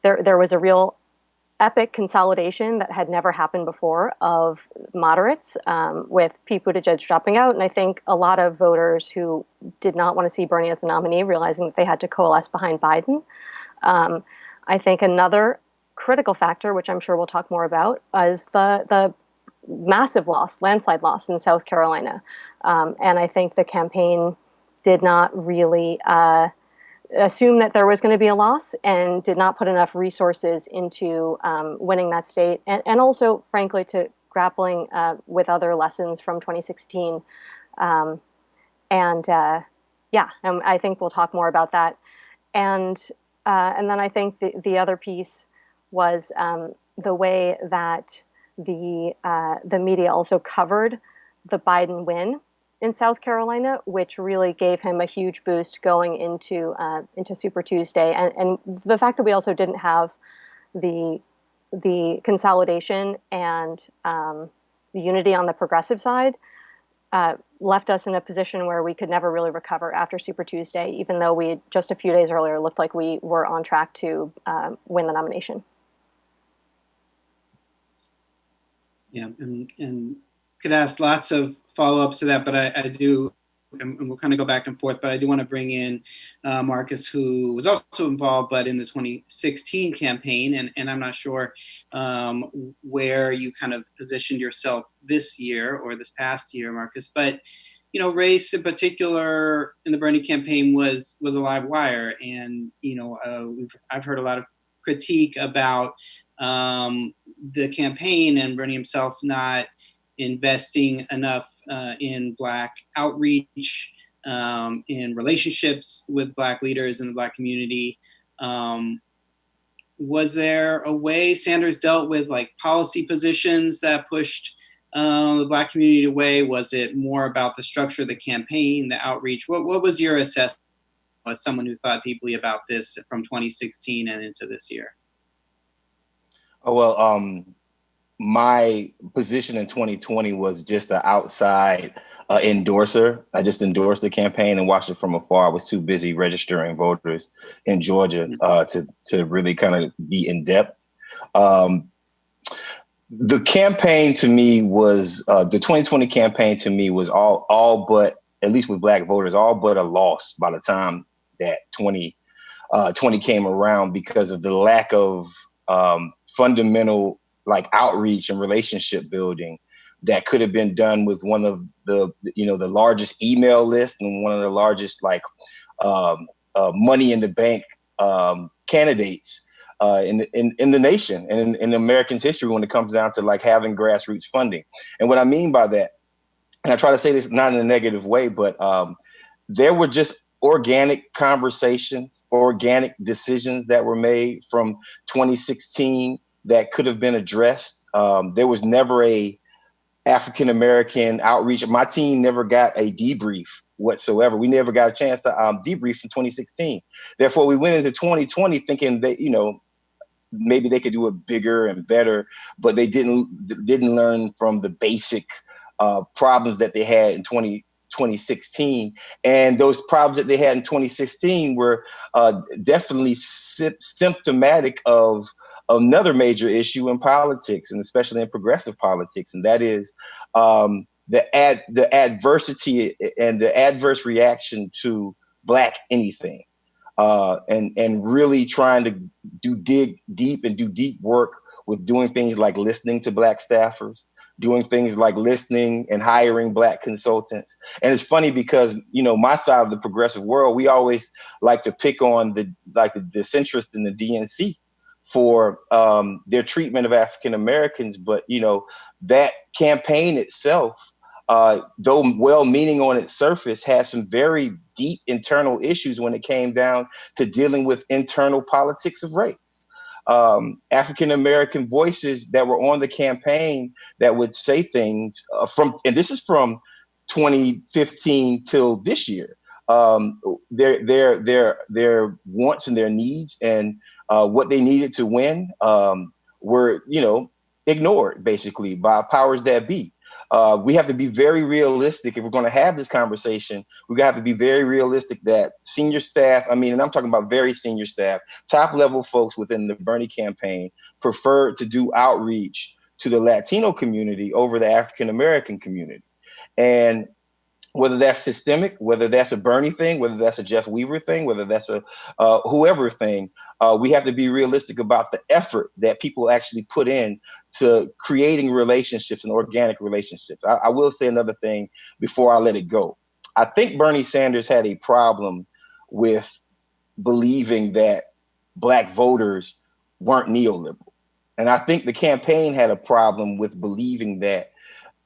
there was a real epic consolidation that had never happened before of moderates, with Pete Buttigieg dropping out. And I think a lot of voters who did not want to see Bernie as the nominee, realizing that they had to coalesce behind Biden. I think another critical factor, which I'm sure we'll talk more about, is the massive loss, landslide loss in South Carolina. And I think the campaign did not really assume that there was going to be a loss and did not put enough resources into winning that state. And also, frankly, to grappling with other lessons from 2016. And I think we'll talk more about that. And then I think the other piece was the way that the media also covered the Biden win in South Carolina, which really gave him a huge boost going into Super Tuesday. And the fact that we also didn't have the consolidation and the unity on the progressive side left us in a position where we could never really recover after Super Tuesday, even though we just a few days earlier looked like we were on track to win the nomination. Yeah, and could ask lots of follow-ups to that, but I do, and we'll kind of go back and forth, but I do want to bring in Marcus, who was also involved, but in the 2016 campaign, and I'm not sure where you kind of positioned yourself this year or this past year, Marcus, but race in particular in the Bernie campaign was a live wire, and I've heard a lot of critique about the campaign and Bernie himself not investing enough in Black outreach, in relationships with Black leaders in the Black community. Was there a way Sanders dealt with like policy positions that pushed the Black community away? Was it more about the structure of the campaign, the outreach? What was your assessment as someone who thought deeply about this from 2016 and into this year? Oh, well, my position in 2020 was just an outside endorser. I just endorsed the campaign and watched it from afar. I was too busy registering voters in Georgia to really kind of be in depth. The campaign to me was, the 2020 campaign to me was all but, at least with Black voters, all but a loss by the time that 2020 came around, because of the lack of fundamental like outreach and relationship building that could have been done with one of the largest email lists and one of the largest like money in the bank candidates in the nation and in Americans' history when it comes down to like having grassroots funding. And what I mean by that, and I try to say this not in a negative way, but there were just organic conversations, organic decisions that were made from 2016 that could have been addressed. There was never a African-American outreach. My team never got a debrief whatsoever. We never got a chance to debrief in 2016. Therefore, we went into 2020 thinking that, maybe they could do it bigger and better, but they didn't learn from the basic problems that they had in 2016. And those problems that they had in 2016 were definitely symptomatic of another major issue in politics, and especially in progressive politics, and that is the adversity and the adverse reaction to Black anything, and really trying to dig deep work with doing things like listening to Black staffers, doing things like listening and hiring Black consultants. And it's funny because, my side of the progressive world, we always like to pick on the centrist and the DNC for their treatment of African Americans. But, that campaign itself, though well-meaning on its surface, has some very deep internal issues when it came down to dealing with internal politics of race. African American voices that were on the campaign that would say things and this is from 2015 till this year, their wants and their needs and what they needed to win were, ignored basically by powers that be. We have to be very realistic. If we're going to have this conversation, we have to be very realistic that senior staff, and I'm talking about very senior staff, top level folks within the Bernie campaign preferred to do outreach to the Latino community over the African-American community. And whether that's systemic, whether that's a Bernie thing, whether that's a Jeff Weaver thing, whether that's a whoever thing, we have to be realistic about the effort that people actually put in to creating relationships and organic relationships. I will say another thing before I let it go. I think Bernie Sanders had a problem with believing that Black voters weren't neoliberal. And I think the campaign had a problem with believing that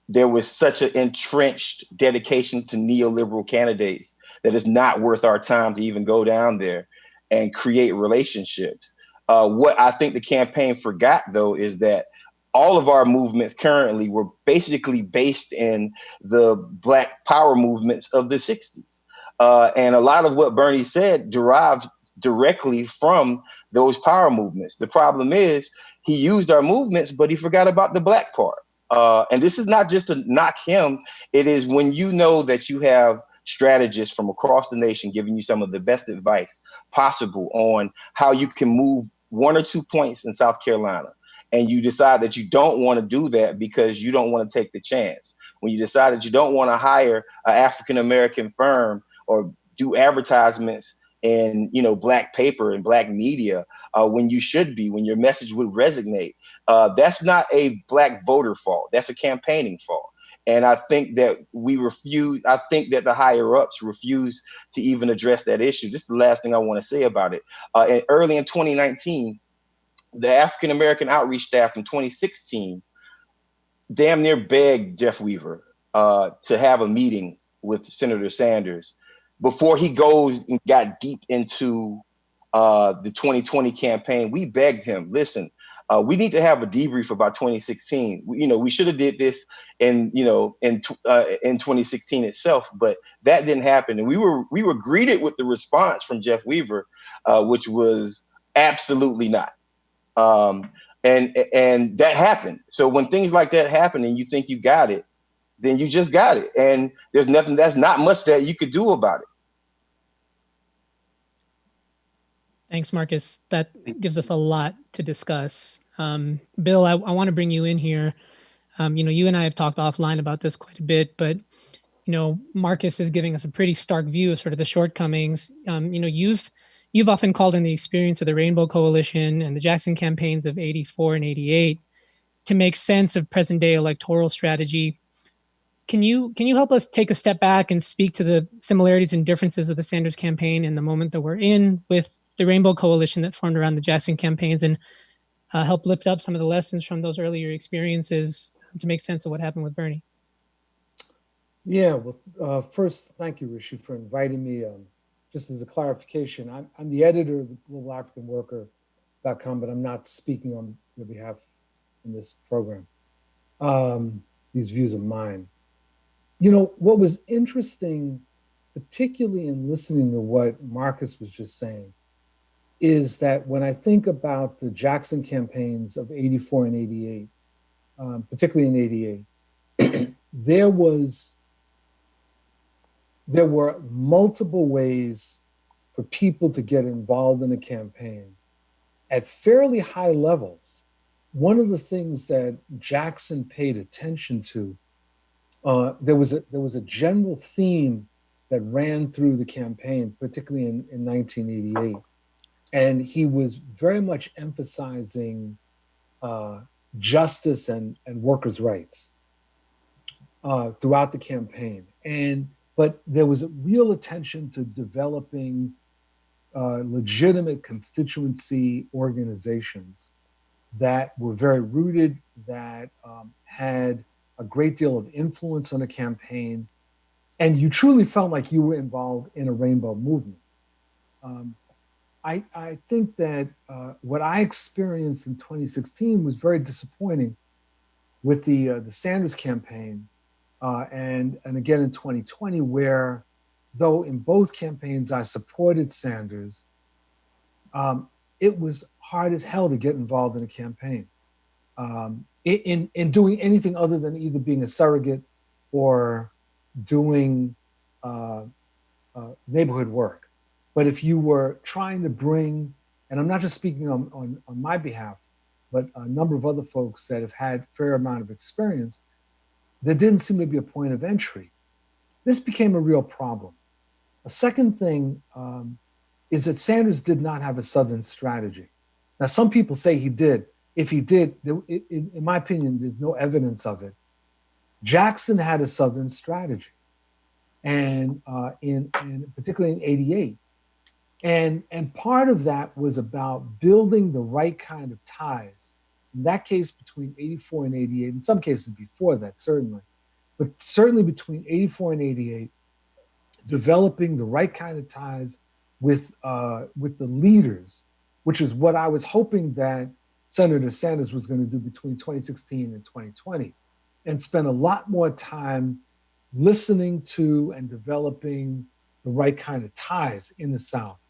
there was such an entrenched dedication to neoliberal candidates that it's not worth our time to even go down there and create relationships. What I think the campaign forgot, though, is that all of our movements currently were basically based in the Black power movements of the 60s. And a lot of what Bernie said derives directly from those power movements. The problem is he used our movements, but he forgot about the Black part. And this is not just to knock him. It is when you know that you have strategists from across the nation giving you some of the best advice possible on how you can move 1 or 2 points in South Carolina. And you decide that you don't want to do that because you don't want to take the chance. When you decide that you don't want to hire an African-American firm or do advertisements in, Black paper and Black media, when you should be, when your message would resonate. That's not a Black voter fault. That's a campaigning fault. And I think that I think that the higher ups refuse to even address that issue. This is the last thing I want to say about it. Early in 2019, the African-American outreach staff from 2016 damn near begged Jeff Weaver to have a meeting with Senator Sanders before he goes and got deep into the 2020 campaign. We begged him, listen, we need to have a debrief about 2016. We should have did this in 2016 itself, but that didn't happen. And we were greeted with the response from Jeff Weaver, which was absolutely not. And that happened. So when things like that happen and you think you got it, then you just got it. And there's not much that you could do about it. Thanks, Marcus. That gives us a lot to discuss. Bill, I want to bring you in here. You and I have talked offline about this quite a bit, but, Marcus is giving us a pretty stark view of sort of the shortcomings. You've often called in the experience of the Rainbow Coalition and the Jackson campaigns of 84 and 88 to make sense of present day electoral strategy. Can you help us take a step back and speak to the similarities and differences of the Sanders campaign in the moment that we're in with the Rainbow Coalition that formed around the Jackson campaigns, and help lift up some of the lessons from those earlier experiences to make sense of what happened with Bernie? Yeah, well, first, thank you, Rishi, for inviting me. Just as a clarification, I'm the editor of the GlobalAfricanWorker.com, but I'm not speaking on your behalf in this program. These views are mine. What was interesting, particularly in listening to what Marcus was just saying, is that when I think about the Jackson campaigns of 84 and 88, particularly in 88, there were multiple ways for people to get involved in a campaign at fairly high levels. One of the things that Jackson paid attention to, there was a general theme that ran through the campaign, particularly in 1988. And he was very much emphasizing justice and workers' rights throughout the campaign. But there was a real attention to developing legitimate constituency organizations that were very rooted, that had a great deal of influence on a campaign, and you truly felt like you were involved in a rainbow movement. I think that what I experienced in 2016 was very disappointing with the Sanders campaign, and again in 2020, where though in both campaigns I supported Sanders, it was hard as hell to get involved in a campaign. in doing anything other than either being a surrogate or doing neighborhood work. But if you were trying to bring, and I'm not just speaking on my behalf, but a number of other folks that have had a fair amount of experience, there didn't seem to be a point of entry. This became a real problem. A second thing is that Sanders did not have a Southern strategy. Now, some people say he did. If he did, in my opinion, there's no evidence of it. Jackson had a Southern strategy, and particularly in '88. And part of that was about building the right kind of ties. In that case, between '84 and '88, in some cases before that, certainly, but certainly between '84 and '88, developing the right kind of ties with the leaders, which is what I was hoping that Senator Sanders was going to do between 2016 and 2020, and spend a lot more time listening to and developing the right kind of ties in the South.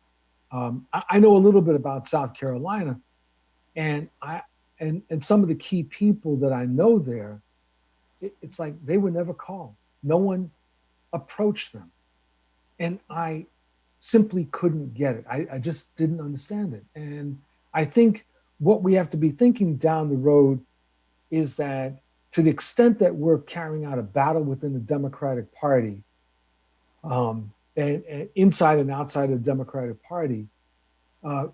I know a little bit about South Carolina, and some of the key people that I know there, it's like they were never called. No one approached them. And I simply couldn't get it. I just didn't understand it. And I think what we have to be thinking down the road is that to the extent that we're carrying out a battle within the Democratic Party, and inside and outside of the Democratic Party,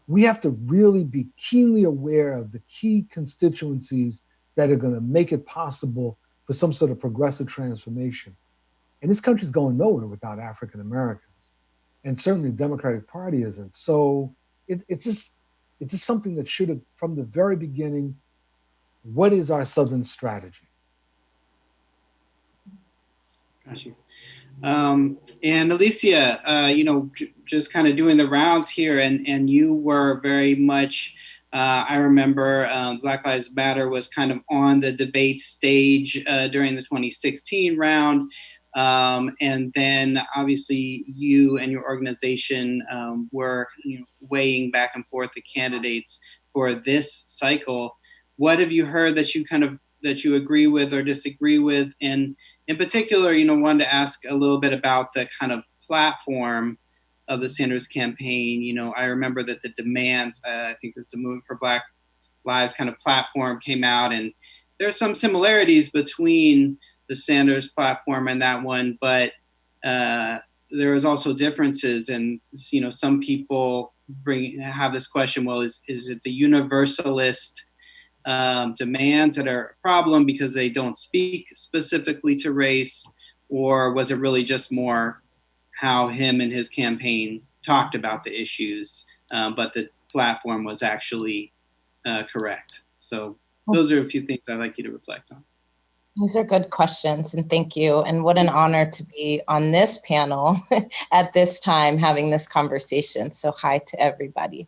we have to really be keenly aware of the key constituencies that are going to make it possible for some sort of progressive transformation. And this country's going nowhere without African Americans, and certainly the Democratic Party isn't. So it's just something that should have, from the very beginning, what is our Southern strategy? Got you. And Alicia, just kind of doing the rounds here, and you were very much, I remember Black Lives Matter was kind of on the debate stage during the 2016 round. And then obviously you and your organization were weighing back and forth the candidates for this cycle. What have you heard that you agree with or disagree with? And in particular, wanted to ask a little bit about the kind of platform of the Sanders campaign. I remember that the Demands, I think it's a Movement for Black Lives kind of platform came out, and there are some similarities between the Sanders platform and that one, but there is also differences. And some people have this question: well, is it the universalist demands that are a problem because they don't speak specifically to race, or was it really just more how him and his campaign talked about the issues, but the platform was actually correct? So those are a few things I'd like you to reflect on. These are good questions, and thank you. And what an honor to be on this panel at this time having this conversation. So hi to everybody.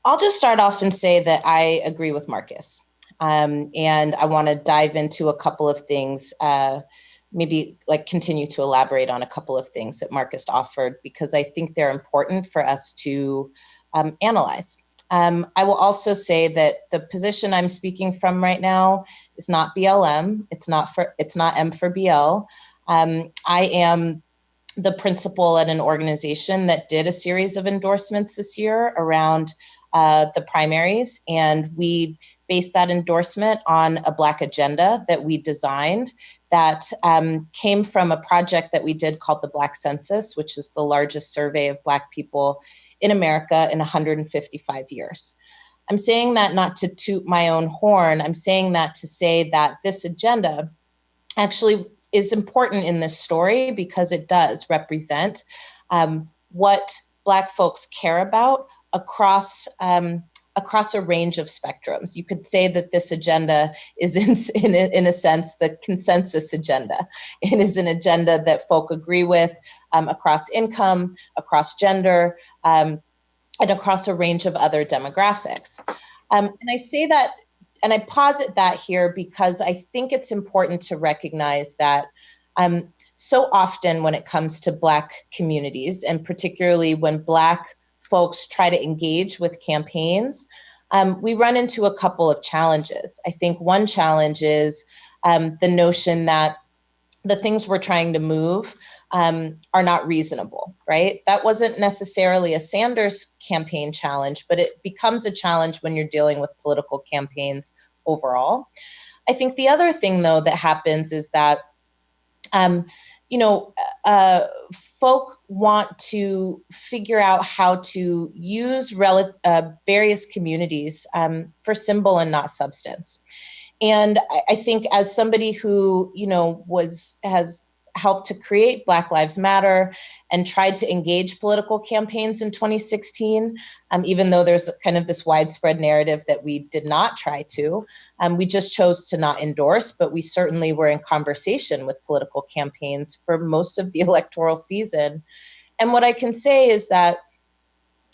I'll just start off and say that I agree with Marcus. And I want to dive into a couple of things, maybe like continue to elaborate on a couple of things that Marcus offered, because I think they're important for us to analyze. I will also say that the position I'm speaking from right now is not BLM. It's not M for BL. I am the principal at an organization that did a series of endorsements this year around the primaries, and we based that endorsement on a Black agenda that we designed that came from a project that we did called the Black Census, which is the largest survey of Black people in America in 155 years. I'm saying that not to toot my own horn. I'm saying that to say that this agenda actually is important in this story because it does represent what Black folks care about across a range of spectrums. You could say that this agenda is in a sense the consensus agenda. It is an agenda that folk agree with across income, across gender, and across a range of other demographics. And I say that, and I posit that here because I think it's important to recognize that so often when it comes to Black communities, and particularly when Black folks try to engage with campaigns, we run into a couple of challenges. I think one challenge is the notion that the things we're trying to move are not reasonable, right? That wasn't necessarily a Sanders campaign challenge, but it becomes a challenge when you're dealing with political campaigns overall. I think the other thing, though, that happens is that, folk want to figure out how to use various communities for symbol and not substance. And I think as somebody who, has helped to create Black Lives Matter and tried to engage political campaigns in 2016, even though there's kind of this widespread narrative that we did not try to, we just chose to not endorse, but we certainly were in conversation with political campaigns for most of the electoral season. And what I can say is that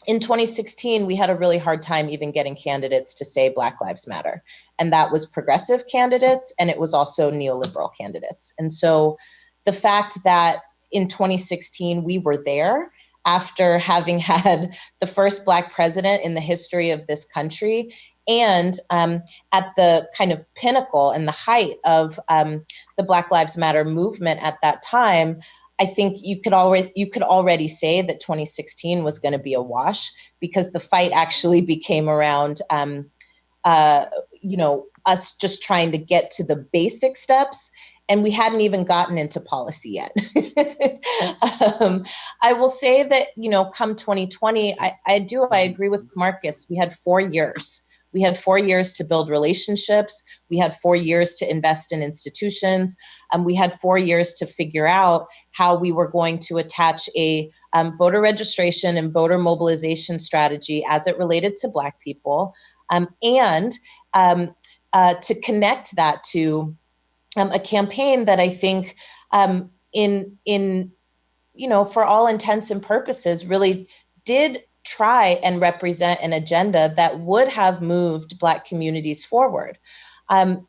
in 2016, we had a really hard time even getting candidates to say Black Lives Matter. And that was progressive candidates, and it was also neoliberal candidates. And so the fact that in 2016, we were there after having had the first Black president in the history of this country, and at the kind of pinnacle and the height of the Black Lives Matter movement at that time, I think you could already say that 2016 was going to be a wash, because the fight actually became around, us just trying to get to the basic steps, and we hadn't even gotten into policy yet. I will say that, come 2020, I agree with Marcus. We had 4 years. We had 4 years to build relationships. We had 4 years to invest in institutions. We had 4 years to figure out how we were going to attach a voter registration and voter mobilization strategy as it related to Black people, and to connect that to a campaign that I think, for all intents and purposes, really did try and represent an agenda that would have moved Black communities forward. And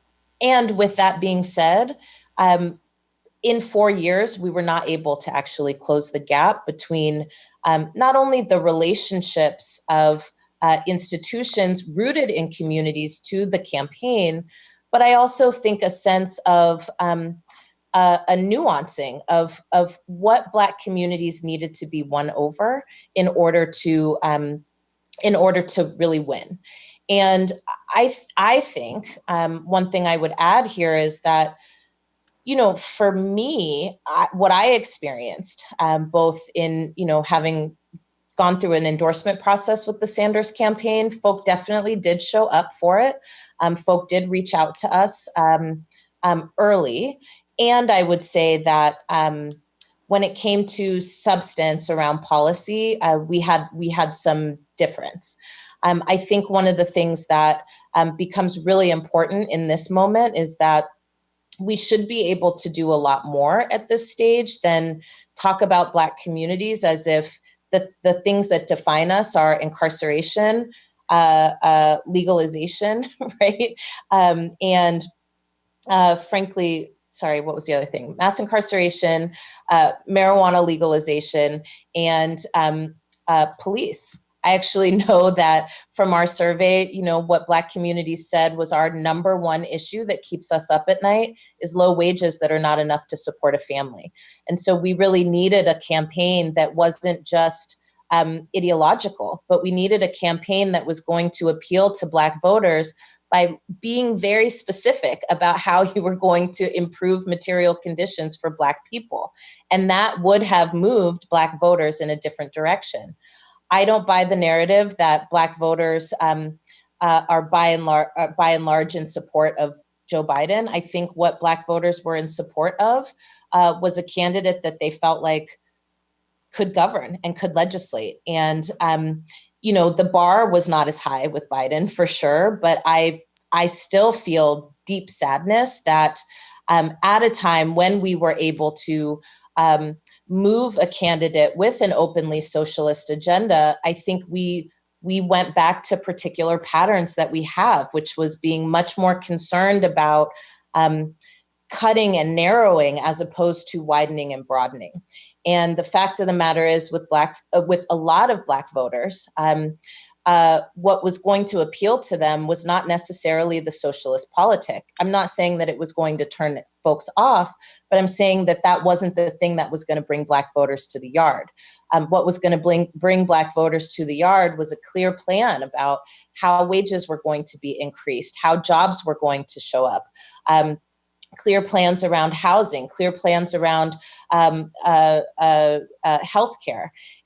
with that being said, in 4 years, we were not able to actually close the gap between not only the relationships of institutions rooted in communities to the campaign, but I also think a sense of a nuancing of what Black communities needed to be won over in order to really win. And I think one thing I would add here is that, for me, what I experienced, both in, having gone through an endorsement process with the Sanders campaign, folk definitely did show up for it. Folk did reach out to us early. And I would say that when it came to substance around policy, we had some difference. I think one of the things that becomes really important in this moment is that we should be able to do a lot more at this stage than talk about Black communities as if the things that define us are incarceration, legalization, right? And frankly, sorry, what was the other thing? Mass incarceration, marijuana legalization, and police. I actually know that from our survey, what Black communities said was our number one issue that keeps us up at night is low wages that are not enough to support a family. And so we really needed a campaign that wasn't just ideological, but we needed a campaign that was going to appeal to Black voters by being very specific about how you were going to improve material conditions for Black people. And that would have moved Black voters in a different direction. I don't buy the narrative that Black voters are by and large in support of Joe Biden. I think what Black voters were in support of was a candidate that they felt like could govern and could legislate. And the bar was not as high with Biden for sure, but I still feel deep sadness that at a time when we were able to move a candidate with an openly socialist agenda, I think we went back to particular patterns that we have, which was being much more concerned about cutting and narrowing as opposed to widening and broadening. And the fact of the matter is, with a lot of Black voters, what was going to appeal to them was not necessarily the socialist politic. I'm not saying that it was going to turn folks off, but I'm saying that that wasn't the thing that was going to bring Black voters to the yard. What was going to bring Black voters to the yard was a clear plan about how wages were going to be increased, how jobs were going to show up, clear plans around housing, clear plans around healthcare.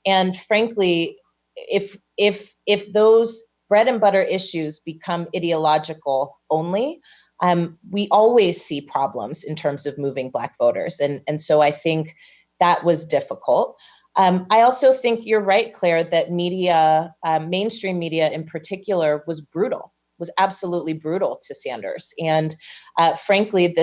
And frankly, if those bread and butter issues become ideological only, we always see problems in terms of moving Black voters. And so I think that was difficult. I also think you're right, Claire, that media, mainstream media in particular, was absolutely brutal to Sanders. And frankly,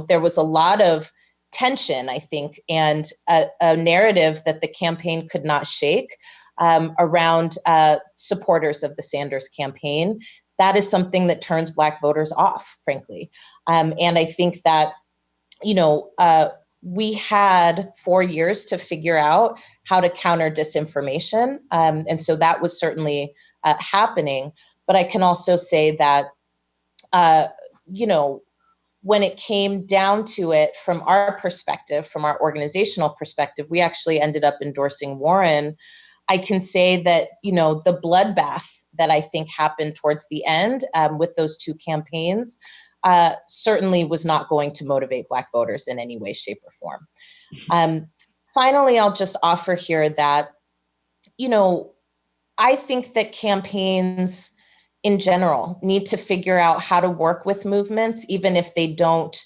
there was a lot of tension, I think, and a narrative that the campaign could not shake around supporters of the Sanders campaign. That is something that turns Black voters off, frankly. And I think that, we had 4 years to figure out how to counter disinformation. And so that was certainly happening. But I can also say that, when it came down to it, from our perspective, from our organizational perspective, we actually ended up endorsing Warren. I can say that, the bloodbath that I think happened towards the end with those two campaigns certainly was not going to motivate Black voters in any way, shape, or form. Finally, I'll just offer here that, I think that campaigns in general need to figure out how to work with movements, even if they don't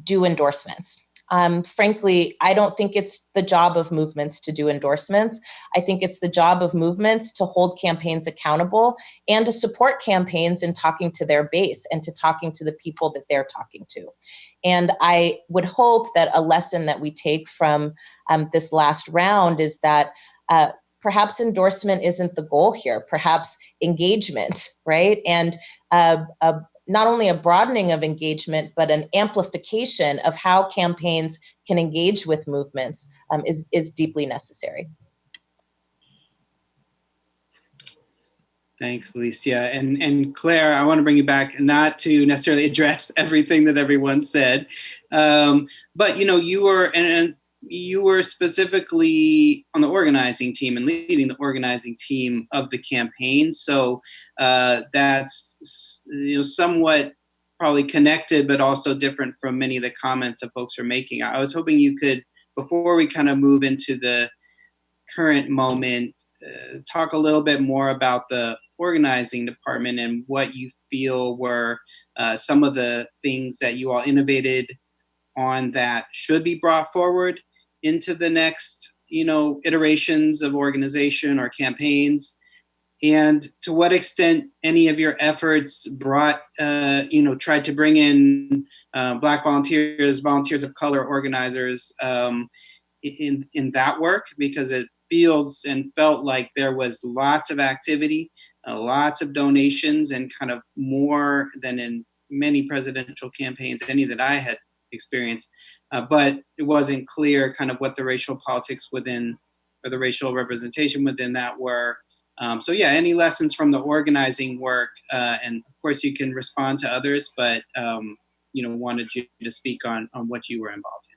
do endorsements. Frankly, I don't think it's the job of movements to do endorsements. I think it's the job of movements to hold campaigns accountable and to support campaigns in talking to their base and to talking to the people that they're talking to. And I would hope that a lesson that we take from this last round is that perhaps endorsement isn't the goal here, perhaps engagement, right? And not only a broadening of engagement, but an amplification of how campaigns can engage with movements is deeply necessary. Thanks, Alicia. And Claire, I want to bring you back, not to necessarily address everything that everyone said, but you were specifically on the organizing team and leading the organizing team of the campaign. So that's somewhat probably connected, but also different from many of the comments that folks are making. I was hoping you could, before we kind of move into the current moment, talk a little bit more about the organizing department and what you feel were some of the things that you all innovated on that should be brought forward into the next, iterations of organization or campaigns, and to what extent any of your efforts tried to bring in Black volunteers of color, organizers in that work, because it feels and felt like there was lots of activity, lots of donations, and kind of more than in many presidential campaigns, any that I had experienced. But it wasn't clear kind of what the racial politics within, or the racial representation within that were. So yeah, any lessons from the organizing work, and of course you can respond to others, but wanted you to speak on what you were involved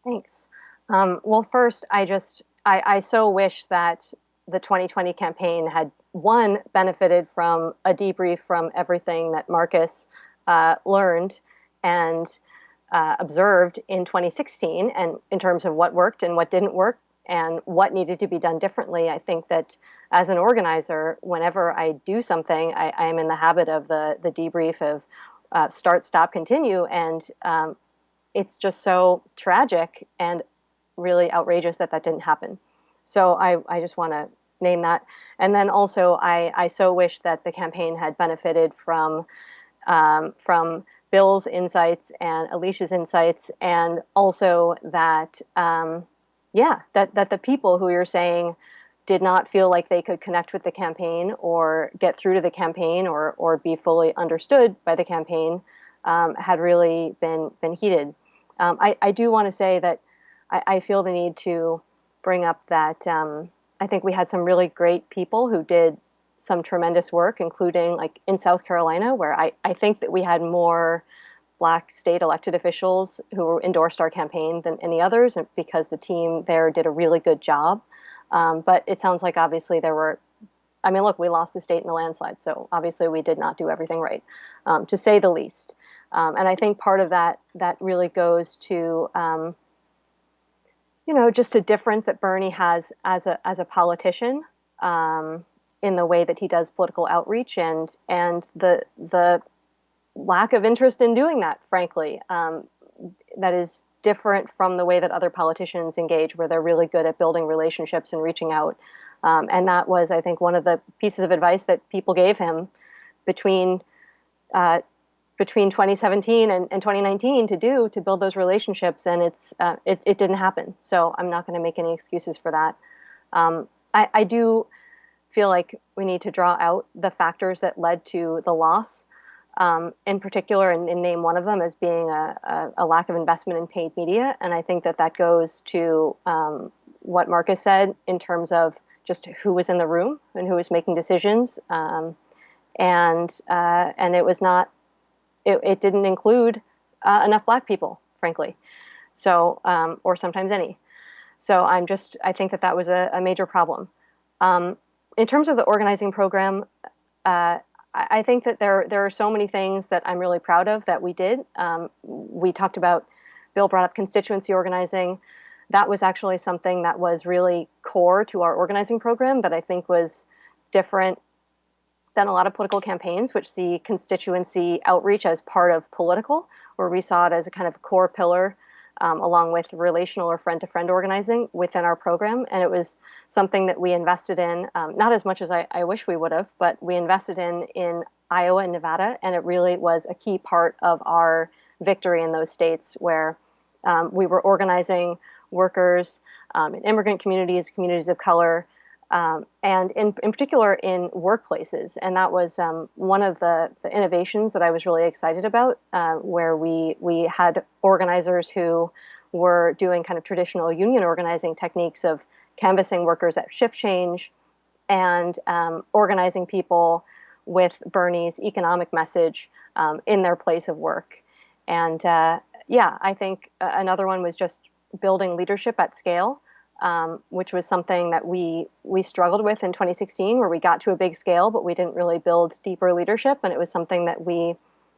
in. Thanks. Well, first, I so wish that the 2020 campaign had, one, benefited from a debrief from everything that Marcus learned and observed in 2016, and in terms of what worked and what didn't work and what needed to be done differently. I think that as an organizer, whenever I do something, I am in the habit of the debrief of start, stop, continue. And it's just so tragic and really outrageous that didn't happen. So I just want to name that. And then also, I so wish that the campaign had benefited from Bill's insights and Alicia's insights, and also that, that the people who you're saying did not feel like they could connect with the campaign or get through to the campaign or be fully understood by the campaign had really been heated. I do want to say that I feel the need to bring up that I think we had some really great people who did some tremendous work, including like in South Carolina, where I think that we had more Black state elected officials who endorsed our campaign than any others, and because the team there did a really good job. But it sounds like obviously there were, I mean, look, we lost the state in the landslide, so obviously we did not do everything right, to say the least. And I think part of that really goes to, just a difference that Bernie has as a politician, in the way that he does political outreach, and the lack of interest in doing that, frankly, that is different from the way that other politicians engage, where they're really good at building relationships and reaching out. And that was, I think, one of the pieces of advice that people gave him between 2017 and 2019 to build those relationships, and it didn't happen. So I'm not going to make any excuses for that. I do feel like we need to draw out the factors that led to the loss, in particular, and name one of them as being a lack of investment in paid media. And I think that goes to what Marcus said in terms of just who was in the room and who was making decisions, and it was not. It didn't include enough Black people, frankly. So, or sometimes any. So I think that was a major problem. In terms of the organizing program, I think that there are so many things that I'm really proud of that we did. We talked about, Bill brought up constituency organizing. That was actually something that was really core to our organizing program that I think was different than a lot of political campaigns, which see constituency outreach as part of political, where we saw it as a kind of core pillar, along with relational or friend-to-friend organizing within our program. And it was something that we invested in, not as much as I wish we would have, but we invested in Iowa and Nevada, and it really was a key part of our victory in those states, where we were organizing workers in immigrant communities, communities of color, and in particular in workplaces. And that was one of the innovations that I was really excited about, where we had organizers who were doing kind of traditional union organizing techniques of canvassing workers at shift change and organizing people with Bernie's economic message in their place of work. And I think another one was just building leadership at scale. Which was something that we struggled with in 2016, where we got to a big scale, but we didn't really build deeper leadership. And it was something that we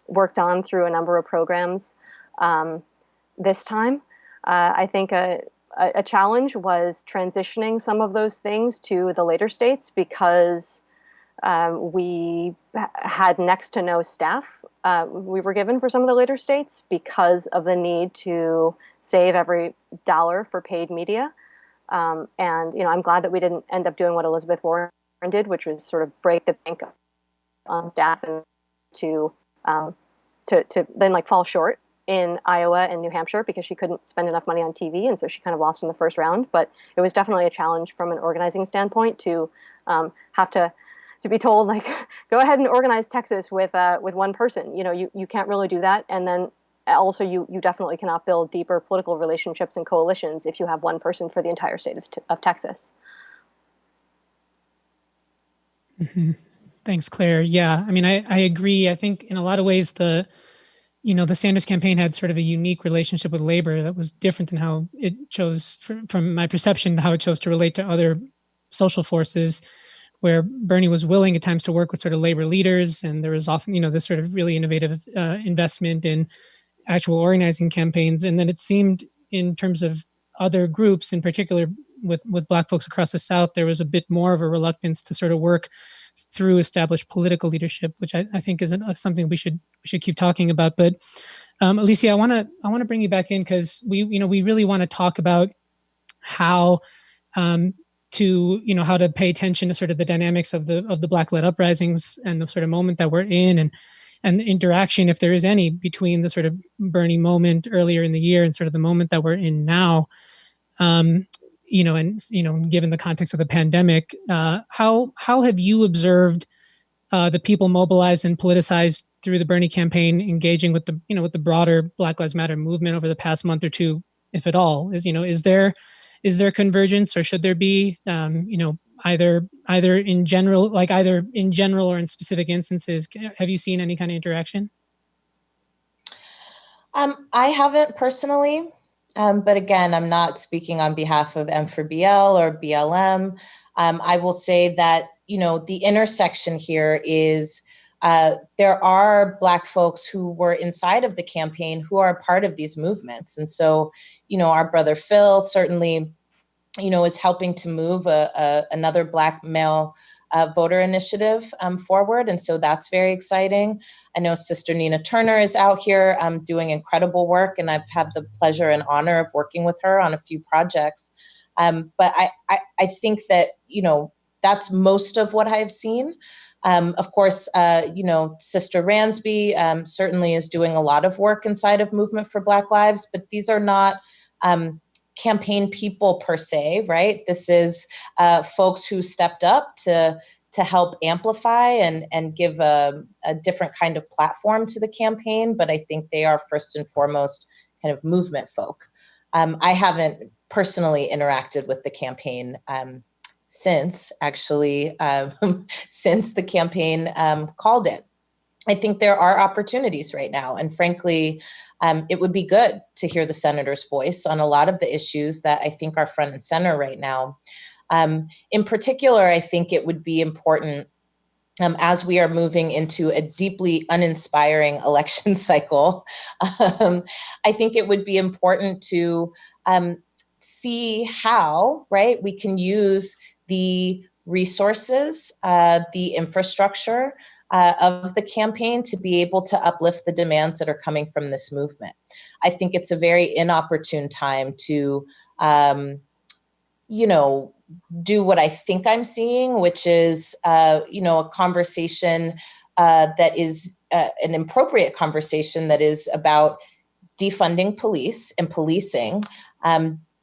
worked on through a number of programs this time. I think a challenge was transitioning some of those things to the later states, because we had next to no staff we were given for some of the later states because of the need to save every dollar for paid media. And I'm glad that we didn't end up doing what Elizabeth Warren did, which was sort of break the bank on staff and to then like fall short in Iowa and New Hampshire because she couldn't spend enough money on TV, and so she kind of lost in the first round. But it was definitely a challenge from an organizing standpoint to have to be told, like, go ahead and organize Texas with one person. You can't really do that, and then also, you definitely cannot build deeper political relationships and coalitions if you have one person for the entire state of Texas. Mm-hmm. Thanks, Claire. Yeah, I mean, I agree. I think in a lot of ways, the Sanders campaign had sort of a unique relationship with labor that was different than how it chose, from my perception, how it chose to relate to other social forces, where Bernie was willing at times to work with sort of labor leaders, and there was often, this sort of really innovative investment in actual organizing campaigns. And then it seemed in terms of other groups, in particular with Black folks across the South, there was a bit more of a reluctance to sort of work through established political leadership, which I think is something we should keep talking about. But Alicia, I want to bring you back in, because we really want to talk about how to pay attention to sort of the dynamics of the Black-led uprisings and the sort of moment that we're in, and the interaction, if there is any, between the sort of Bernie moment earlier in the year and sort of the moment that we're in now, given the context of the pandemic, how have you observed the people mobilized and politicized through the Bernie campaign engaging with the broader Black Lives Matter movement over the past month or two, if at all? Is there convergence, or should there be? either in general, or in specific instances? Have you seen any kind of interaction? I haven't personally, but again, I'm not speaking on behalf of M4BL or BLM. I will say that, the intersection here is there are Black folks who were inside of the campaign who are a part of these movements. And so, our brother Phil certainly, is helping to move another Black male voter initiative forward. And so that's very exciting. I know Sister Nina Turner is out here doing incredible work, and I've had the pleasure and honor of working with her on a few projects. But I think that, that's most of what I've seen. Of course, Sister Ransby certainly is doing a lot of work inside of Movement for Black Lives, but these are not campaign people per se, right? This is folks who stepped up to help amplify and give a different kind of platform to the campaign. But I think they are first and foremost kind of movement folk. I haven't personally interacted with the campaign since the campaign called it. I think there are opportunities right now. And frankly, it would be good to hear the senator's voice on a lot of the issues that I think are front and center right now. In particular, I think it would be important as we are moving into a deeply uninspiring election cycle. I think it would be important to see how, right, we can use the resources, the infrastructure, of the campaign to be able to uplift the demands that are coming from this movement. I think it's a very inopportune time to, do what I think I'm seeing, which is, a conversation that is an appropriate conversation that is about defunding police and policing,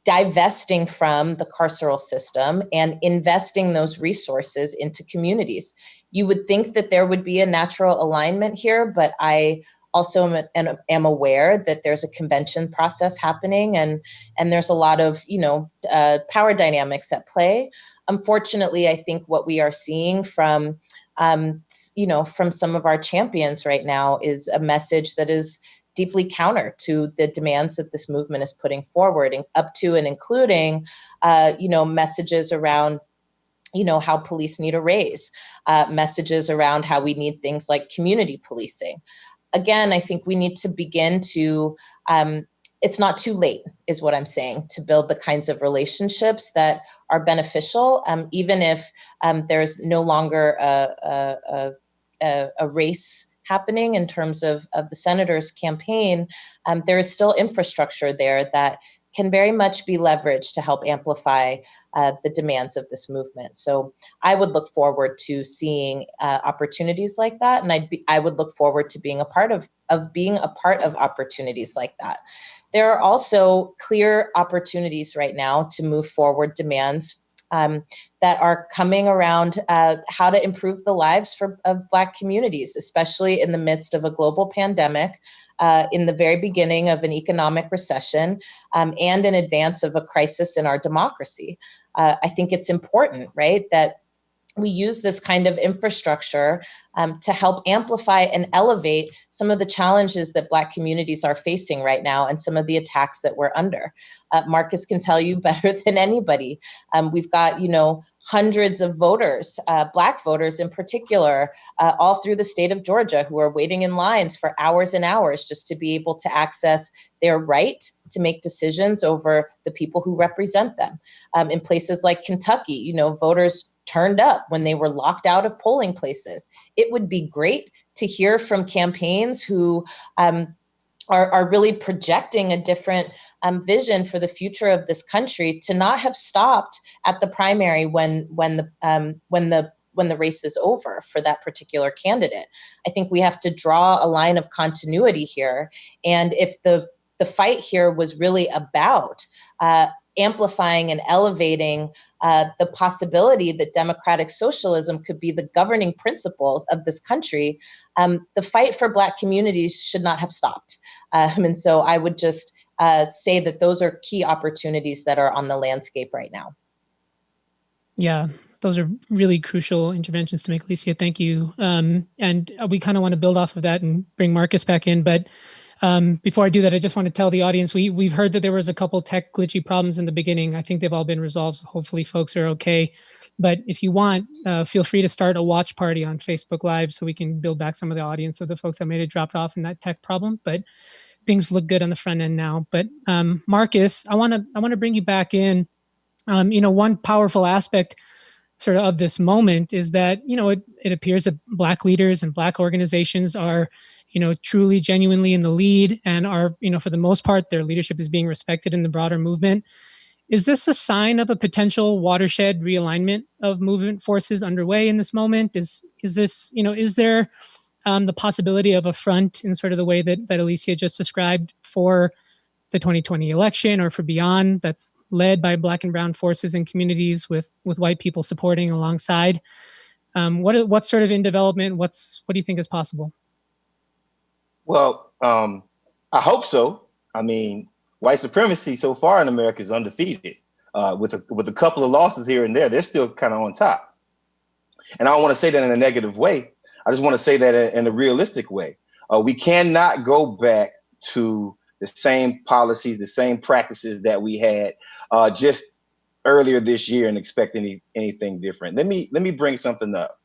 divesting from the carceral system and investing those resources into communities. You would think that there would be a natural alignment here, but I also am aware that there's a convention process happening and there's a lot of, power dynamics at play. Unfortunately, I think what we are seeing from some of our champions right now is a message that is deeply counter to the demands that this movement is putting forward, and up to and including, messages around, how police need a raise, messages around how we need things like community policing. Again, I think we need to begin to, it's not too late, is what I'm saying, to build the kinds of relationships that are beneficial, even if there's no longer a race happening in terms of the senator's campaign. There is still infrastructure there that can very much be leveraged to help amplify the demands of this movement. So I would look forward to seeing opportunities like that, and I would look forward to being a part of opportunities like that. There are also clear opportunities right now to move forward demands that are coming around how to improve the lives of Black communities, especially in the midst of a global pandemic, in the very beginning of an economic recession, and in advance of a crisis in our democracy. I think it's important, right, that we use this kind of infrastructure to help amplify and elevate some of the challenges that Black communities are facing right now and some of the attacks that we're under. Marcus can tell you better than anybody. We've got, hundreds of voters, Black voters in particular, all through the state of Georgia, who are waiting in lines for hours and hours just to be able to access their right to make decisions over the people who represent them. In places like Kentucky, voters turned up when they were locked out of polling places. It would be great to hear from campaigns who are really projecting a different vision for the future of this country, to not have stopped at the primary when the race is over for that particular candidate. I think we have to draw a line of continuity here. And if the fight here was really about amplifying and elevating the possibility that democratic socialism could be the governing principles of this country, the fight for Black communities should not have stopped. And so I would just say that those are key opportunities that are on the landscape right now. Yeah, those are really crucial interventions to make, Alicia. Thank you. And we kind of want to build off of that and bring Marcus back in. But before I do that, I just want to tell the audience, we've heard that there was a couple tech glitchy problems in the beginning. I think they've all been resolved. So hopefully folks are okay. But if you want, feel free to start a watch party on Facebook Live so we can build back some of the audience of the folks that may have dropped off in that tech problem. But things look good on the front end now. But Marcus, I want to bring you back in. One powerful aspect sort of this moment is that, it appears that Black leaders and Black organizations are, truly genuinely in the lead and are, for the most part, their leadership is being respected in the broader movement. Is this a sign of a potential watershed realignment of movement forces underway in this moment? Is this, is there the possibility of a front in sort of the way that Alicia just described for the 2020 election or for beyond that's led by Black and brown forces and communities with white people supporting alongside? What's sort of in development? What do you think is possible? Well, I hope so. I mean, white supremacy so far in America is undefeated. With a couple of losses here and there, they're still kind of on top. And I don't want to say that in a negative way. I just want to say that in a realistic way. We cannot go back to the same policies, the same practices that we had just earlier this year and expect anything different. Let me bring something up.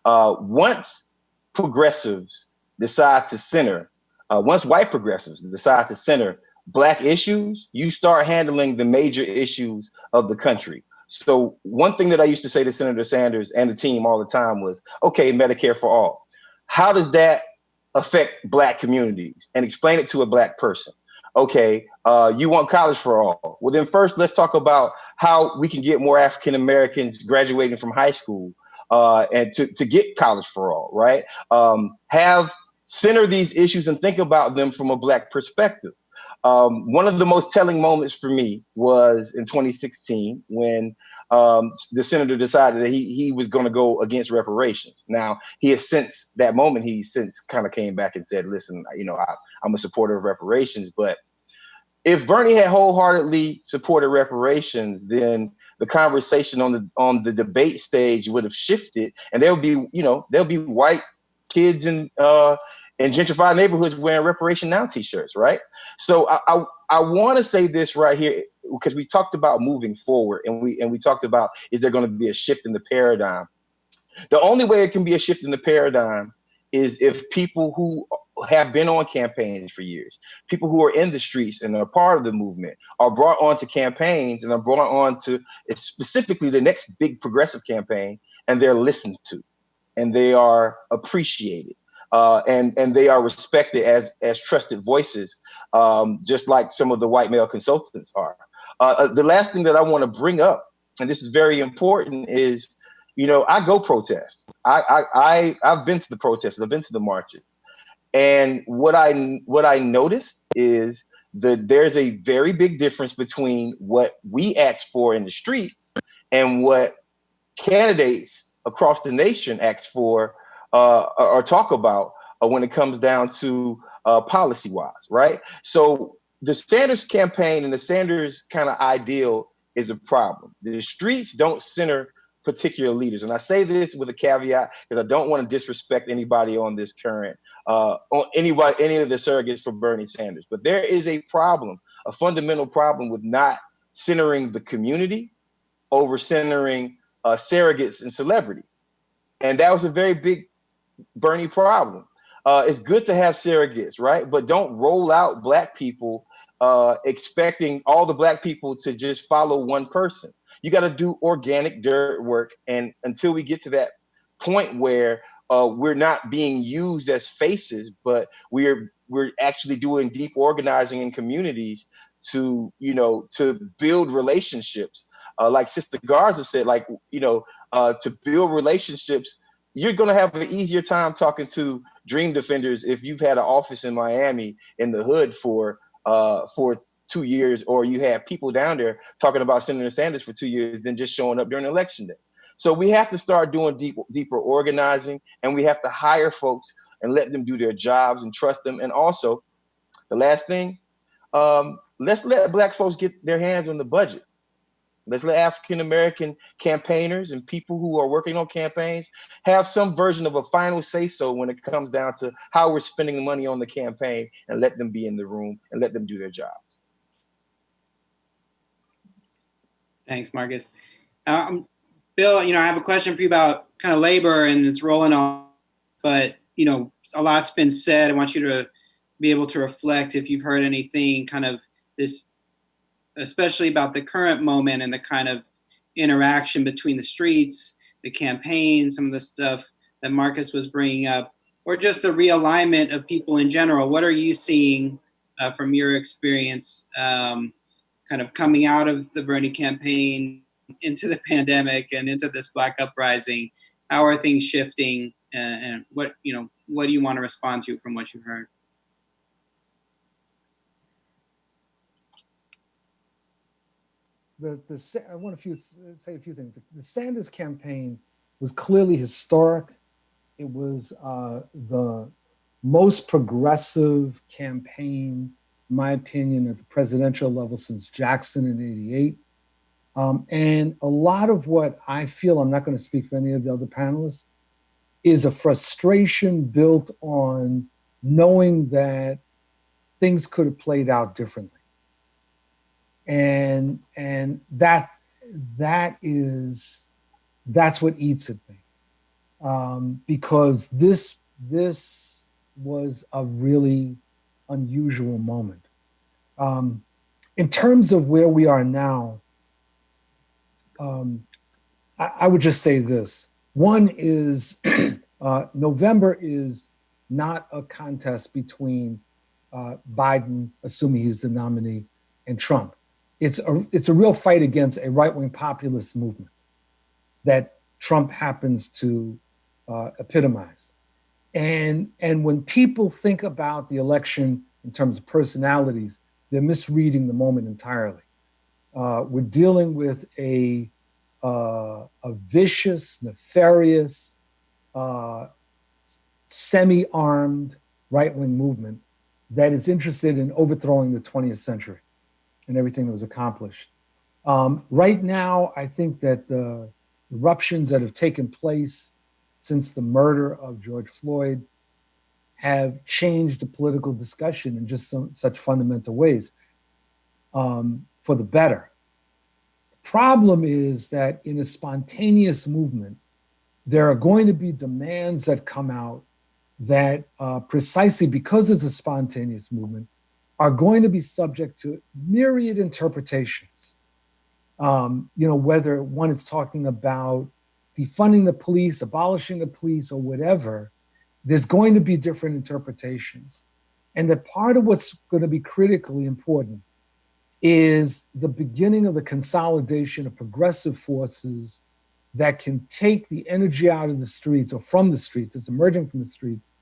Once progressives decide to center, once white progressives decide to center Black issues, you start handling the major issues of the country. So one thing that I used to say to Senator Sanders and the team all the time was, okay, Medicare for all. How does that affect Black communities? And explain it to a Black person. Okay, you want college for all. Well, then first let's talk about how we can get more African Americans graduating from high school and to get college for all, right? Center these issues and think about them from a Black perspective. One of the most telling moments for me was in 2016 when the senator decided that he was going to go against reparations. Now, he has since that moment, he since kind of came back and said, listen, I'm a supporter of reparations. But if Bernie had wholeheartedly supported reparations, then the conversation on the debate stage would have shifted, and there'll be white kids in gentrified neighborhoods wearing Reparation Now t-shirts, right? So I want to say this right here because we talked about moving forward, and we talked about, is there going to be a shift in the paradigm? The only way it can be a shift in the paradigm is if people who have been on campaigns for years, people who are in the streets and are part of the movement, are brought onto campaigns and are brought on to specifically the next big progressive campaign, and they're listened to, and they are appreciated. And they are respected as trusted voices, just like some of the white male consultants are. The last thing that I want to bring up, and this is very important, is, I go protest. I've been to the protests. I've been to the marches. And what I noticed is that there's a very big difference between what we ask for in the streets and what candidates across the nation ask for or talk about when it comes down to policy-wise, right? So the Sanders campaign and the Sanders kind of ideal is a problem. The streets don't center particular leaders. And I say this with a caveat because I don't want to disrespect anybody on this current, on any of the surrogates for Bernie Sanders. But there is a problem, a fundamental problem with not centering the community over centering surrogates and celebrity. And that was a very big Bernie problem. It's good to have surrogates, right? But don't roll out Black people expecting all the Black people to just follow one person. You got to do organic dirt work. And until we get to that point where we're not being used as faces, but we're actually doing deep organizing in communities to build relationships. Like Sister Garza said, to build relationships, you're going to have an easier time talking to dream defenders if you've had an office in Miami in the hood for 2 years, or you have people down there talking about Senator Sanders for 2 years than just showing up during election day. So we have to start doing deeper organizing, and we have to hire folks and let them do their jobs and trust them. And also, the last thing, let's let Black folks get their hands on the budget. Let's let African-American campaigners and people who are working on campaigns have some version of a final say-so when it comes down to how we're spending the money on the campaign, and let them be in the room and let them do their jobs. Thanks, Marcus. Bill, I have a question for you about kind of labor and its rolling on, but, a lot's been said. I want you to be able to reflect if you've heard anything kind of this, especially about the current moment and the kind of interaction between the streets, the campaign, some of the stuff that Marcus was bringing up, or just the realignment of people in general. What are you seeing from your experience kind of coming out of the Bernie campaign into the pandemic and into this Black uprising? How are things shifting, and what do you want to respond to from what you've heard? I want to say a few things. The Sanders campaign was clearly historic. It was the most progressive campaign, in my opinion, at the presidential level since Jackson in '88. And a lot of what I feel, I'm not going to speak for any of the other panelists, is a frustration built on knowing that things could have played out differently. And that's what eats at me, because this was a really unusual moment. In terms of where we are now, I would just say this. One is November is not a contest between Biden, assuming he's the nominee, and Trump. It's a real fight against a right-wing populist movement that Trump happens to epitomize. And when people think about the election in terms of personalities, they're misreading the moment entirely. We're dealing with a vicious, nefarious, semi-armed right-wing movement that is interested in overthrowing the 20th century and everything that was accomplished. Right now, I think that the eruptions that have taken place since the murder of George Floyd have changed the political discussion in just such fundamental ways for the better. The problem is that in a spontaneous movement, there are going to be demands that come out that precisely because it's a spontaneous movement are going to be subject to myriad interpretations. Whether one is talking about defunding the police, abolishing the police, or whatever, there's going to be different interpretations. And that part of what's going to be critically important is the beginning of the consolidation of progressive forces that can take the energy out of the streets or from the streets, it's emerging from the streets,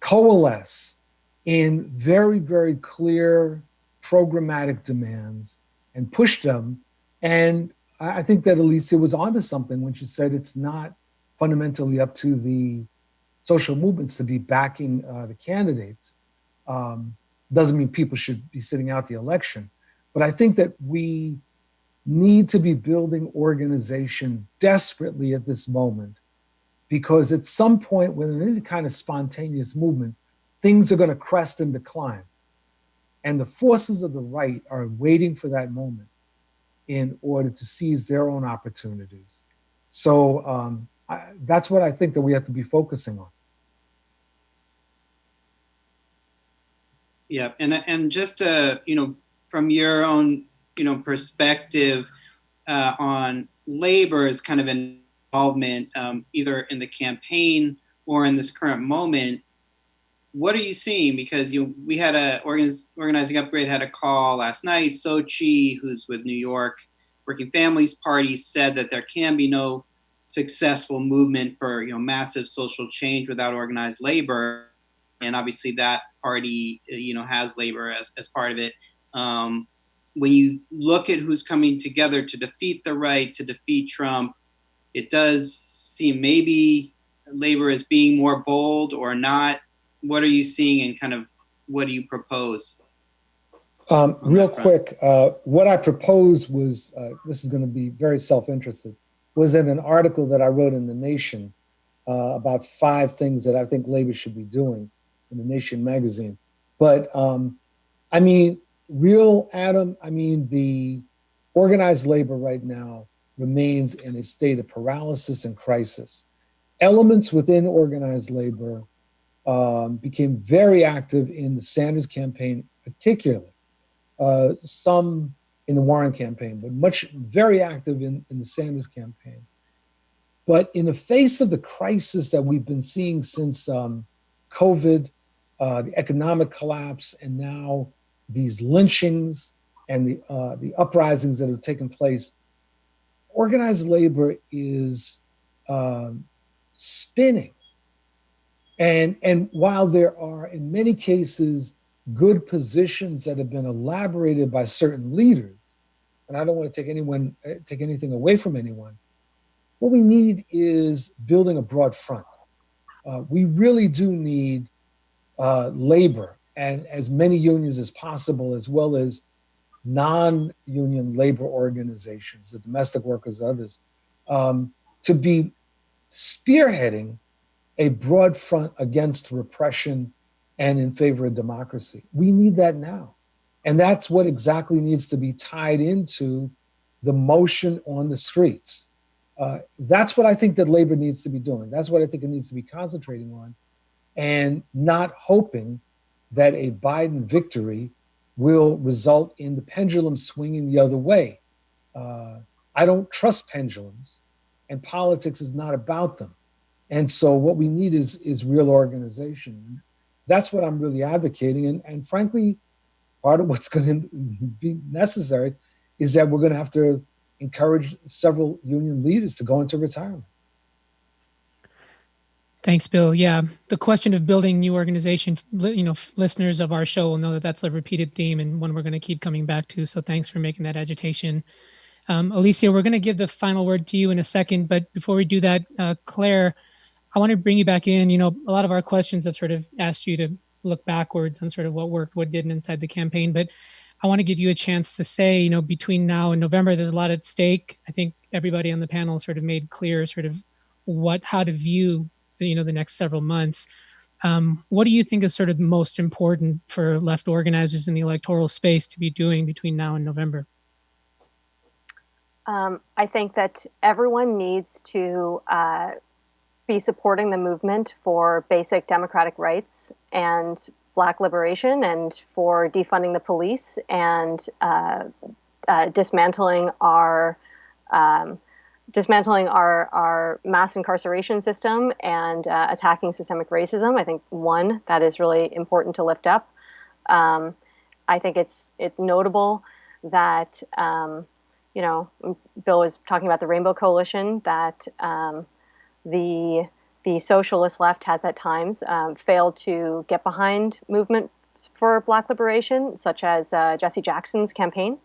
coalesce in very, very clear programmatic demands and push them. And I think that Alicia was onto something when she said it's not fundamentally up to the social movements to be backing the candidates. Doesn't mean people should be sitting out the election. But I think that we need to be building organization desperately at this moment, because at some point when in any kind of spontaneous movement, things are going to crest and decline. And the forces of the right are waiting for that moment in order to seize their own opportunities. So that's what I think that we have to be focusing on. Yeah, and just from your own perspective on labor's kind of involvement, either in the campaign or in this current moment, what are you seeing? Because we had Organizing Upgrade had a call last night. Sochi, who's with New York Working Families Party, said that there can be no successful movement for massive social change without organized labor, and obviously that party has labor as part of it. When you look at who's coming together to defeat the right, to defeat Trump, it does seem maybe labor is being more bold or not. What are you seeing, and kind of what do you propose? Real quick, what I proposed was, this is going to be very self-interested, was in an article that I wrote in The Nation about 5 things that I think labor should be doing in The Nation magazine. But I mean, the organized labor right now remains in a state of paralysis and crisis. Elements within organized labor became very active in the Sanders campaign, particularly. Some in the Warren campaign, but very active in the Sanders campaign. But in the face of the crisis that we've been seeing since COVID, the economic collapse, and now these lynchings and the uprisings that have taken place, organized labor is spinning. And while there are, in many cases, good positions that have been elaborated by certain leaders, and I don't want to take anything away from anyone, what we need is building a broad front. We really do need labor and as many unions as possible, as well as non-union labor organizations, the domestic workers, others, to be spearheading a broad front against repression and in favor of democracy. We need that now. And that's what exactly needs to be tied into the motion on the streets. That's what I think that labor needs to be doing. That's what I think it needs to be concentrating on, and not hoping that a Biden victory will result in the pendulum swinging the other way. I don't trust pendulums, and politics is not about them. And so what we need is real organization. That's what I'm really advocating. And frankly, part of what's going to be necessary is that we're going to have to encourage several union leaders to go into retirement. Thanks, Bill. Yeah, the question of building new organization, listeners of our show will know that that's a repeated theme and one we're going to keep coming back to. So thanks for making that agitation. Alicia, we're going to give the final word to you in a second, but before we do that, Claire, I want to bring you back in. A lot of our questions have sort of asked you to look backwards on sort of what worked, what didn't inside the campaign, but I want to give you a chance to say, between now and November, there's a lot at stake. I think everybody on the panel sort of made clear sort of how to view the next several months. What do you think is sort of most important for left organizers in the electoral space to be doing between now and November? I think that everyone needs to be supporting the movement for basic democratic rights and Black liberation, and for defunding the police and dismantling our mass incarceration system and attacking systemic racism. I think that is really important to lift up. I think it's notable that Bill was talking about the Rainbow Coalition, that the socialist left has at times failed to get behind movement for Black liberation, such as Jesse Jackson's campaign.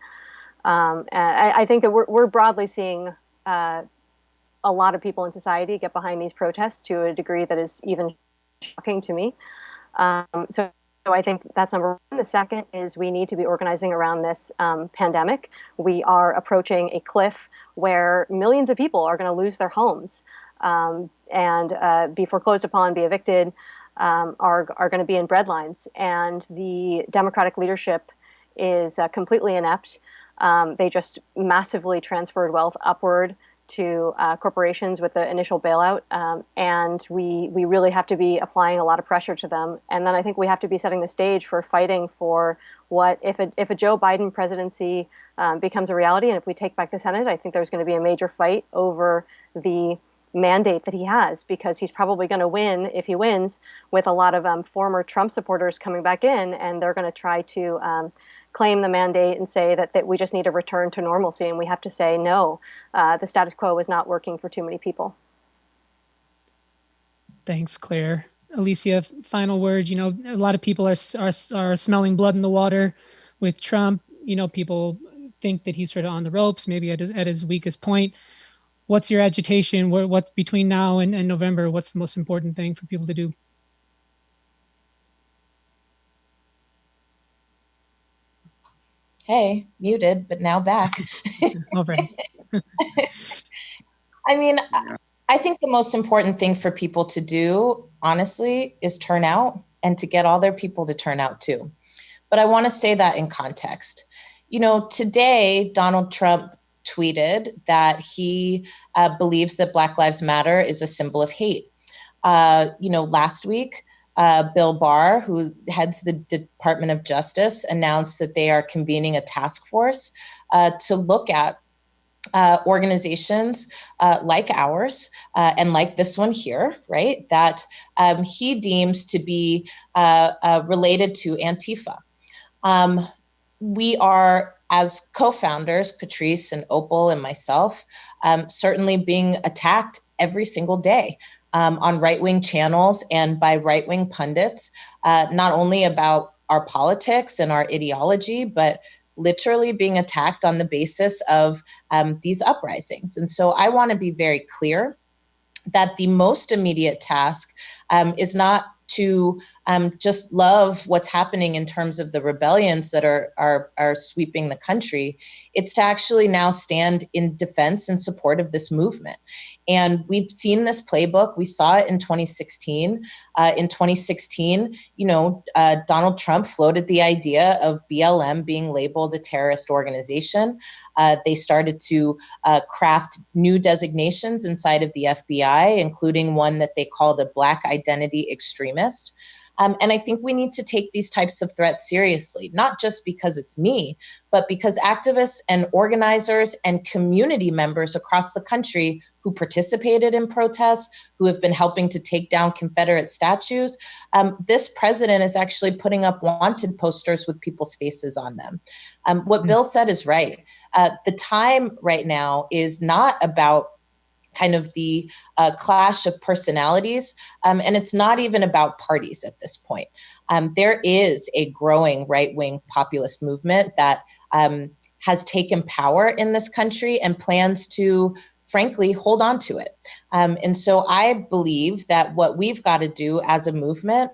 And I think that we're broadly seeing a lot of people in society get behind these protests to a degree that is even shocking to me. So I think that's number one. The second is we need to be organizing around this pandemic. We are approaching a cliff where millions of people are going to lose their homes. And be foreclosed upon, be evicted, are going to be in breadlines. And the Democratic leadership is completely inept. They just massively transferred wealth upward to corporations with the initial bailout. And we really have to be applying a lot of pressure to them. And then I think we have to be setting the stage for fighting for what, if a Joe Biden presidency becomes a reality, and if we take back the Senate, I think there's going to be a major fight over the mandate that he has, because he's probably going to win, if he wins, with a lot of former Trump supporters coming back in, and they're going to try to claim the mandate and say that we just need a return to normalcy, and we have to say no, the status quo is not working for too many people. Thanks, Claire. Alicia, final words. A lot of people are smelling blood in the water with Trump. People think that he's sort of on the ropes, maybe at his weakest point. What's your agitation? What's between now and November? What's the most important thing for people to do? Hey, muted, but now back. All right. I mean, I think the most important thing for people to do, honestly, is turn out and to get all their people to turn out too. But I want to say that in context. You know, today, Donald Trump tweeted that he believes that Black Lives Matter is a symbol of hate. You know, last week, Bill Barr, who heads the Department of Justice, announced that they are convening a task force to look at organizations like ours and like this one here, right, that he deems to be related to Antifa. We are, as co-founders, Patrice and Opal and myself, certainly being attacked every single day on right-wing channels and by right-wing pundits, not only about our politics and our ideology, but literally being attacked on the basis of these uprisings. And so I want to be very clear that the most immediate task is not to just love what's happening in terms of the rebellions that are sweeping the country. It's to actually now stand in defense and support of this movement. And we've seen this playbook. We saw it in 2016. In 2016, you know, Donald Trump floated the idea of BLM being labeled a terrorist organization. They started to craft new designations inside of the FBI, including one that they called a Black identity extremist. And I think we need to take these types of threats seriously, not just because it's me, but because activists and organizers and community members across the country who participated in protests, who have been helping to take down Confederate statues, this president is actually putting up wanted posters with people's faces on them. What Bill said is right. The time right now is not about kind of the clash of personalities. And it's not even about parties at this point. There is a growing right-wing populist movement that has taken power in this country and plans to, frankly, hold on to it. And so I believe that what we've got to do as a movement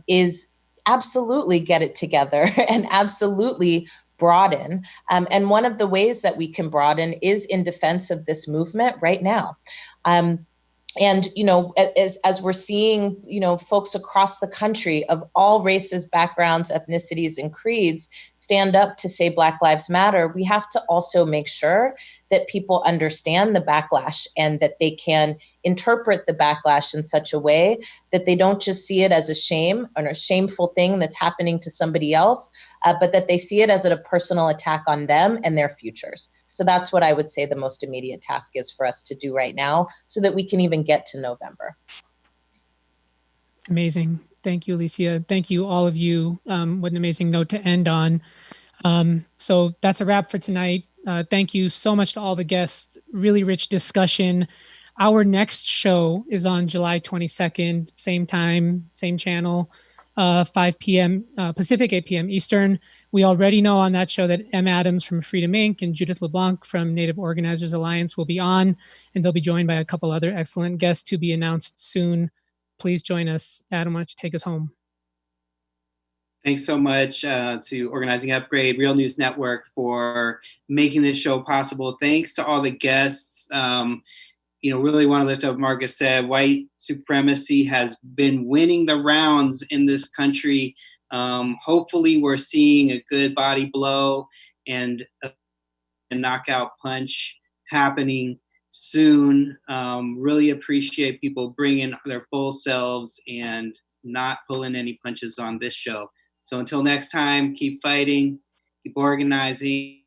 is absolutely get it together and absolutely broaden. And one of the ways that we can broaden is in defense of this movement right now. And, you know, as we're seeing, you know, folks across the country of all races, backgrounds, ethnicities, and creeds stand up to say Black Lives Matter, we have to also make sure that people understand the backlash and that they can interpret the backlash in such a way that they don't just see it as a shame or a shameful thing that's happening to somebody else, but that they see it as a personal attack on them and their futures. So that's what I would say the most immediate task is for us to do right now so that we can even get to November. Amazing. Thank you, Alicia. Thank you, all of you. What an amazing note to end on. So that's a wrap for tonight. Thank you so much to all the guests. Really rich discussion. Our next show is on July 22nd, same time, same channel, 5 p.m. Pacific, 8 p.m. Eastern. We already know on that show that M. Adams from Freedom Inc. and Judith LeBlanc from Native Organizers Alliance will be on, and they'll be joined by a couple other excellent guests to be announced soon. Please join us. Adam, why don't you take us home? Thanks so much to Organizing Upgrade, Real News Network for making this show possible. Thanks to all the guests. You know, really want to lift up, Marcus said, white supremacy has been winning the rounds in this country. Hopefully we're seeing a good body blow and a knockout punch happening soon. Really appreciate people bringing their full selves and not pulling any punches on this show. So until next time, keep fighting, keep organizing.